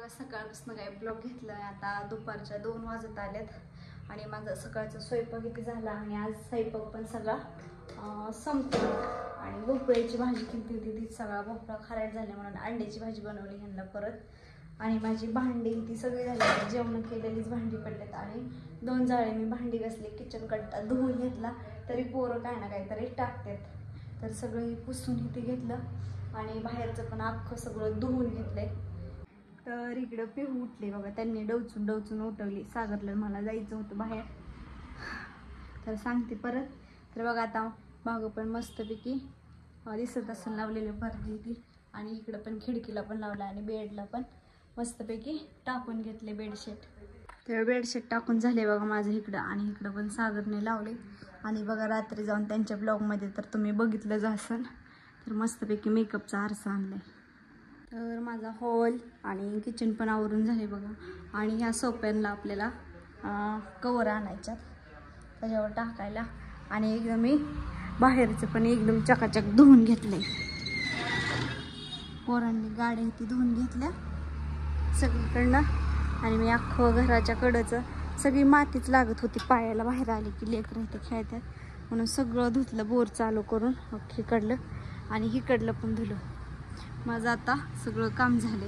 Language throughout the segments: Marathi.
सकाळपासून काय ब्लॉग घेतलाय. आता दुपारच्या 2 वाजत आलेत आणि माझा सकाळचा स्वयंपाक इथे झाला आणि आज स्वयंपाक पण सगळा संपतो. आणि भोपळ्याची भाजी केली होती, ती सगळा भोपळा खराब झाला म्हणून अंड्याची भाजी बनवली ह्यांना परत. आणि माझी भांडी ती सगळी झाली, जेवण केलेलीच भांडी पडलेत आणि 2 जाळे मी भांडी घासली. किचन कट्टा धुवून घेतला तरी पोरं काय ना काहीतरी टाकतात, तर सगळं पुसून इथे घेतलं आणि बाहेरचं पण अख्खं सगळं धुवून घेतलंय. तर इकडं पिहू उठले बघा, त्यांनी डवचून उठवली. सागरला मला जायचं होतं बाहेर, तर सांगते परत. तर बघा आता मागं पण मस्तपैकी दिसत असं लावलेली भरली ती, आणि इकडं पण खिडकीला पण लावलं आणि बेडला पण मस्तपैकी टाकून घेतले बेडशीट. तर बेडशीट टाकून झाले बघा माझं इकडं, आणि इकडं पण सागरने लावले. आणि बघा रात्री जाऊन त्यांच्या ब्लॉगमध्ये तर तुम्ही बघितलंच असेल, तर मस्तपैकी मेकअपचा आरसा आणलाय. तर माझा हॉल आणि किचन पण आवरून झाले बघा. आणि ह्या सोप्यांना आपल्याला कवर आणायच्यात त्याच्यावर टाकायला. आणि एकदम मी बाहेरचं पण एकदम चकाचक धुवून घेतलंय. पोरांनी गाड्या ती धुवून घेतल्या सगळीकडनं. आणि मी अख्खं घराच्या कडचं सगळी मातीच लागत होती पायाला, बाहेर आली की लेकरं इथे खेळतात म्हणून सगळं धुतलं बोर चालू करून. हिकडलं आणि हिकडलं पण धुलं. माझं आता सगळं काम झाले.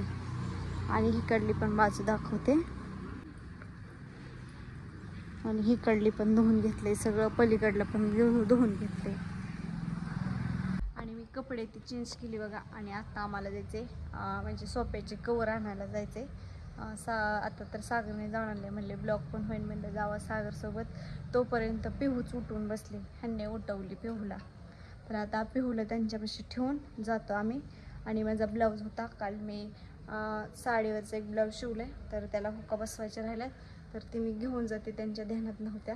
आणि हिकडली पण बाजू दाखवते, आणि हिकडली पण धुवून घेतले सगळं, पलीकडलं पण धुवून घेतले. आणि मी कपडे ती चेंज केली बघा. आणि आता आम्हाला जायचे म्हणजे सोप्याचे कवर आणायला जायचे. आता तर सागरने जाऊन आणले, म्हणले ब्लॉग पण होईल, म्हणलं जावा सागरसोबत. तोपर्यंत पिहूच उठून बसली, ह्यांनी उठवली पिहूला. तर आता पिहूला त्यांच्यापाशी ठेवून जातो आम्ही. आणि माझा ब्लाऊज होता काल, मी साडीवरचा एक ब्लाऊज शिवले, तर त्याला हुक्का बसवायचे राहिल्या, तर ती मी घेऊन जाते, त्यांच्या ध्यानात नव्हत्या.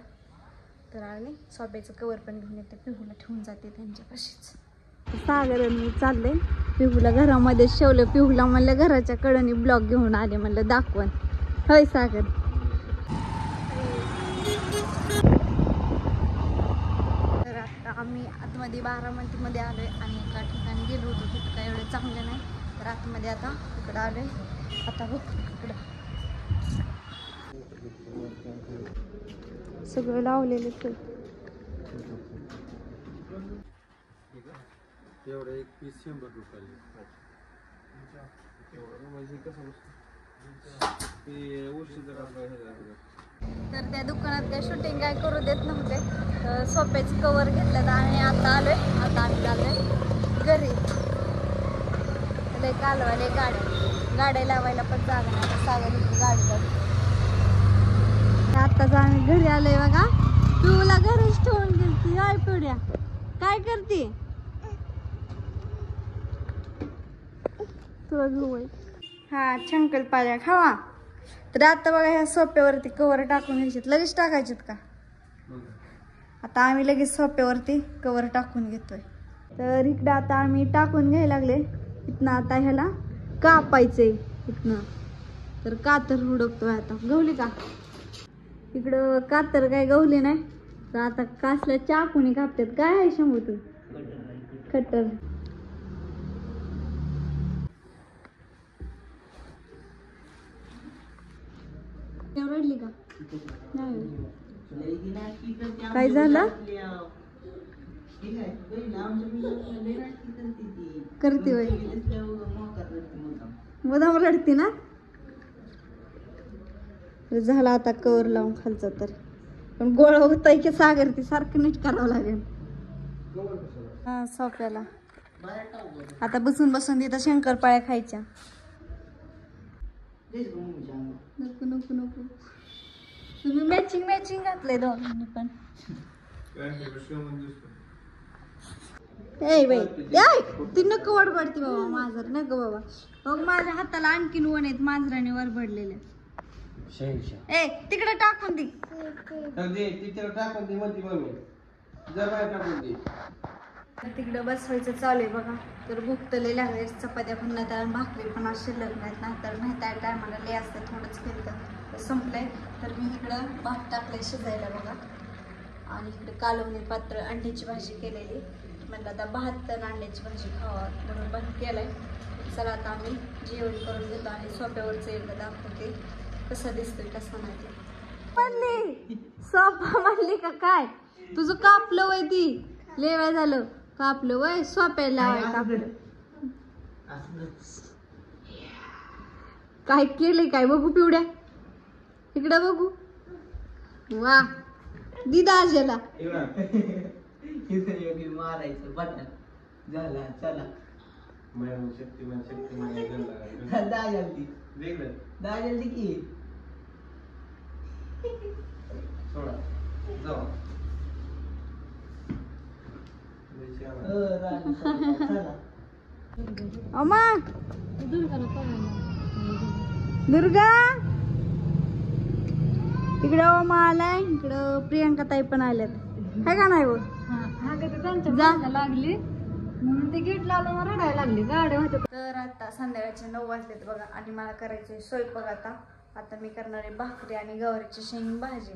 तर आणि सोप्याचं कवर पण घेऊन येते, पिहूला ठेवून जाते त्यांच्यापाशीच. सागर मी चालले पिहूला घरामध्ये शेवलं. पिहूला म्हणलं घराच्या कडेने ब्लॉग घेऊन आले, म्हणलं दाखवण. होय सागर. तर आता आम्ही आतमध्ये बारामतीमध्ये आलोय आणि एका ठिकाणी गेलो होतो, तिथं काय एवढं चांगलं नाही, तर आतमध्ये आता इकडं आलोय. आता बघ इकडं सगळं लावलेलं आहे. एवढं एक पीस 100 रुपयाला. म्हणजे कसं ते उशी जरा. तर त्या दुकानात काय शूटिंग काय करू देत नव्हते, तर सोप्याचे कवर घेतलं आणि आता आलोय. आता आम्ही आलोय घरी. लय कालवाले गाड्या लावायला पण जागा नाही, सागर गाडी जाते. आत्ताच आम्ही घरी आलोय बघा. पिऊला घरीच ठेवून गेलती. काय पिवड्या काय करते तुला घेऊ? हा शंकरपाळ्या खावा. तर आता बघा ह्या सोप्यावरती कवर टाकून घ्यायचे, लगेच टाकायचेत का? आता आम्ही लगेच सोप्यावरती कवर टाकून घेतोय. तर इकडं आता आम्ही टाकून घ्यायला लागले. इथनं आता ह्याला कापायचंय इथनं, तर कातर हुडकतोय आता. गवली का? इकडं कातर काय गवली नाही, तर आता कासल्या चाकूने कापतात. काय आहे शंभू तू? कटर. रडली का? काय झालं? करते वय मुदाम रडती ना. झाला आता कवर लावून खालचा, तर पण गोळा होताय की सागर ती सारखं नीट करावं लागेल. हा सोप्याला आता बसून तिथं शंकरपाळ्या खायच्या. नको नको नको, तुम्ही मॅचिंग घातलंय दोघांनी पण. ए बाई ती नको वडबडती बाबा, मांजर नको बाबा. बघ माझ्या हाताला आणखीन वन आहेत मांजराने वरबडलेले. ए तिकडे टाकून दे, तिकडं बसवायचं चालू आहे बघा. तर भूक तर लय लागली, चपात्या पण नाही, तर भाकरी पण आज शिल्लक नाहीत ना, तर नाही त्या टायमाला लय असतं, थोडंच केलं तर संपलंय. तर मी इकडं भात टाकलंय शिजायला बघा. आणि इकडे कालवणी पात्र अंड्याची भाजी केलेली, म्हणलं आता भात तर अंड्याची भाजी खावा म्हणून भात केलाय. चला आता आम्ही जेवण करून घेतो आणि सोप्यावरचं एकदा दाखवते कसं दिसतोय कसं नाही. म्हणली सोपा म्हणली का काय? तुझं कापलं वय ती लेवाय झालं कापलं वय सोप्याला कापलं काय केलंय काय बघू पिवड्या इकडं बघू. वा दिदा आजेला मारायचं बटन झाला चला शक्तिमान दाजल की सोडा जाऊ अम्मा दुर्गा इकडं ओमा आलाय इकडं प्रियंका ताई पण आल्यात हाय का नाही बघ लागली म्हणून ते गेट लावलं रडायला लागली गाड्या होत्या. तर आता संध्याकाळचे 9 वाजलेत बघा आणि मला करायचे स्वयंपाक. आता मी करणार आहे भाकरी आणि गवारीची शेंग भाजी.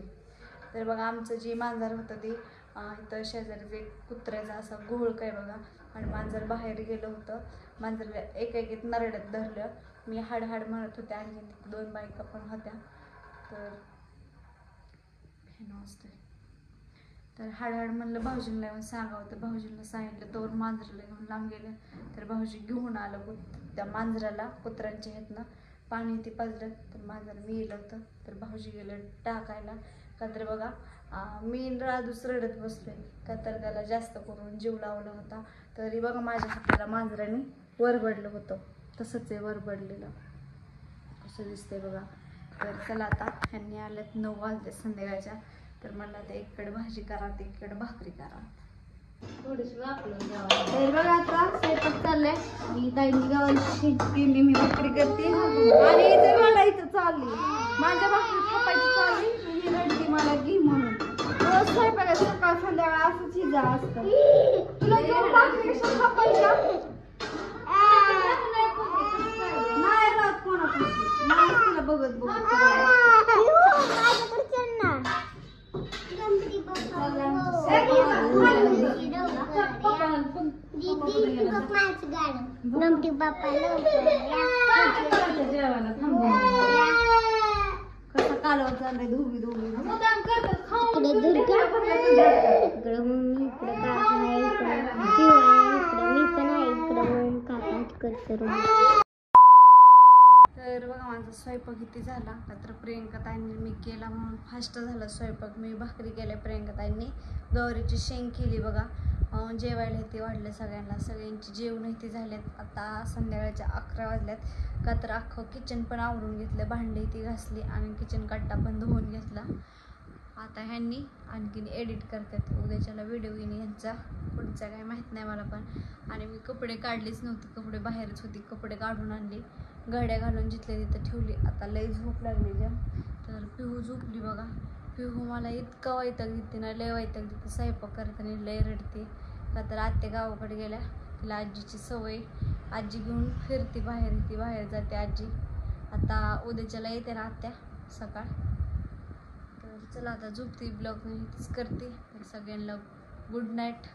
तर बघा आमचं जे मांजर होतं ते इथं शेजारी जे कुत्र्याचा असा घोळ काय बघा आणि मांजर बाहेर गेलं होतं. मांजरला एक नरड्यात धरलं. मी हाड म्हणत होते आणि 2 बायका पण होत्या. तर तर हाड म्हणलं भाऊजींना येऊन सांगावं. तर भाऊजींना सांगितलं तोवर मांजराला घेऊन लांब गेलं. तर भाऊजी घेऊन आलं त्या मांजराला कुत्र्यांच्या ह्यातनं पाणी ते पाजलं. तर मांजर मी गेलं होतं. तर भाऊजी गेलं टाकायला का तर बघा मी राधूच रडत बसलोय का तर त्याला जास्त करून जीव लावला होता. तरी बघा माझ्या हाताला मांजराने वरबडलं होतं. तसंच आहे वरबडलेलं कसं दिसतंय बघा. तर चला आता ह्यांनी आल्यात 9 वाजले संध्याकाळच्या. तर मला ते एकीकडे भाजी करा ते एकीकडे भाकरी करा. तर बघा आता स्वयंपाक चाललाय आणि ताईंनी गावाची केली मी भाकरी करते आणि इथे रडायचं चालली माझ्या भाकरी थापायची चालली ही रडली मला घी म्हणून. रोज स्वयंपाक सकाळ संध्याकाळ असंच हिजा असतं. तुला दोन भाकरी कशा थापायच्या नाही राहत कोणापाशी नाही तिला बघत कसा कालवा चाललाय धुबी तर बघा माझा स्वयंपाक किती झाला तर प्रियंका ताईंनी मी केला म्हणून फास्ट झाला स्वयंपाक. मी भाकरी केल्या प्रियंका ताईंनी गवारीची शेंग केली बघा. जेवायला ते वाढलं सगळ्यांची जेवण ते झालेत. आता संध्याकाळच्या 11 वाजल्यात का तर अख्खं किचन पण आवरून घेतलं भांडी ती घासली आणि किचन कट्टा पण धुवून घेतला. आता ह्यांनी आणखीन एडिट करतात उद्याच्याला व्हिडिओ येईन ह्यांचा पुढचा काय माहीत नाही मला पण. आणि मी कपडे काढलेच नव्हते कपडे बाहेरच होती कपडे काढून आणली घड्या घालून जिथल्या तिथं ठेवली. आता लई झोप लागली ज्या तर पिहू झोपली बघा. पिहू मला इतका वैताग देते ना लय वैताग देते स्वयंपाक करताना लय रडते का तर आत्या गावाकडे गेल्या तिला आजीची सवय आजी घेऊन फिरते बाहेर जाते आजी. आता उद्याच्याला येते ना आत्या सकाळ. तर चला आता झोपते ब्लॉग इथेच करते. तर सगळ्यांना गुड नाईट.